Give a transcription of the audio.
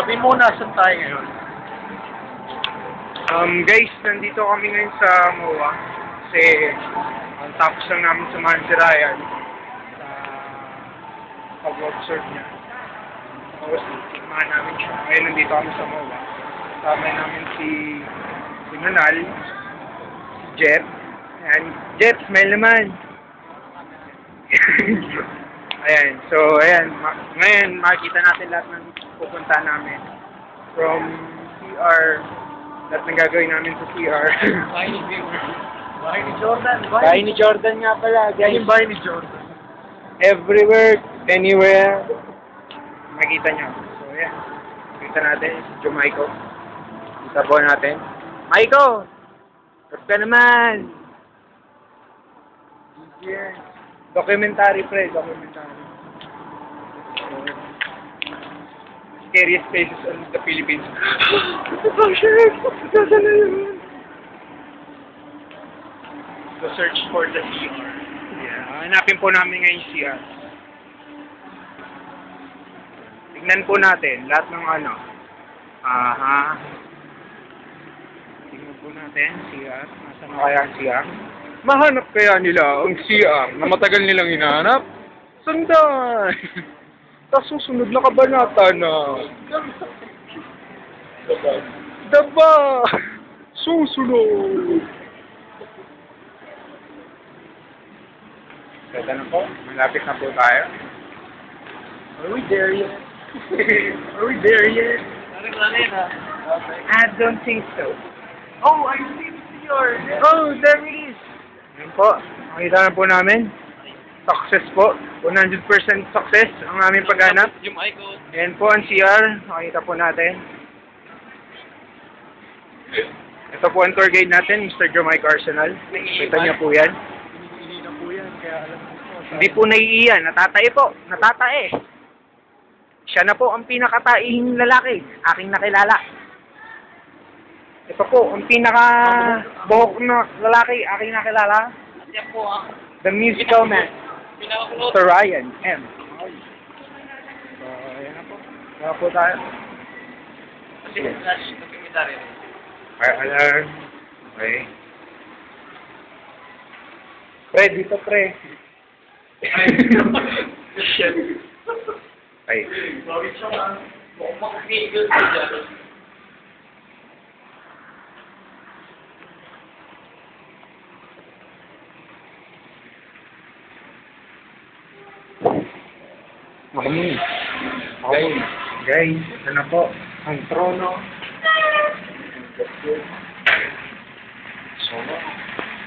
Sabi mo, nasan tayo ngayon? Guys, nandito kami ngayon sa MOA kasi ang tapos lang namin samahan si Ryan sa pag-observe niya. Tapos, samahan namin siya. Ngayon, nandito kami sa MOA. Kasama namin si Nonal, si Jeff. Ayan, Jeff, smile naman. Ayan, so, ayan. Ngayon, makikita natin lahat ng pupunta namin. From CR, lahat ng gagawin namin sa CR. Bahay ni Bieber. Bahay ni Jordan. Bahay ni Jordan nga pala, guys. Yung bahay ni Jordan. Everywhere, anywhere, makita nyo. So, ayan. Kita natin si Jumaiko. Kita po natin. Maiko! Kat ka naman! Yeah. Documentary, pre. Documentary. Scariest places in the Philippines. Oh, shit! Saan na yun? The search for the CR. Yeah. Hanapin po namin ngayon yung CR. Tignan po natin lahat ng ano. Aha. Tignan po natin CR. Nasaan na kaya ang CR? Mahanap kaya nila ang CR na matagal nilang hinahanap? Sandal! Tapos susunod na kabanata na. Daba! Susunod! Ganda na po. Malapit na po tayo. Are we there yet? Are we there yet? I don't think so. Oh, I see the CR. Oh, there it is! Ayan po. Makita na po namin. Success po. 100% success ang aming paghanap. Yung icon. Ayan po ang CR. Makita po natin. Ito po ang tour guide natin, Mr. Jamaica Arsenal. Kita niyo po yan. Hindi na po yan, kaya alam mo po. Hindi po naiiyan. Natatae po. Natatae. Siya na po ang pinakataihing lalaki. Aking nakilala. Ito po, ang pinaka-buhok na lalaki. Aking nakilala. At yan po ang The musical man. pinakakulot. Mr. Ryan M. So, ayan na po. Kaya po tayo. Kasi slash documentary. Fire alarm. Okay. Pre, dito pre. Shit. Ay. Bakit siya nga? Mukhang makakigil ka dyan. Guys, ano po? Ang trono.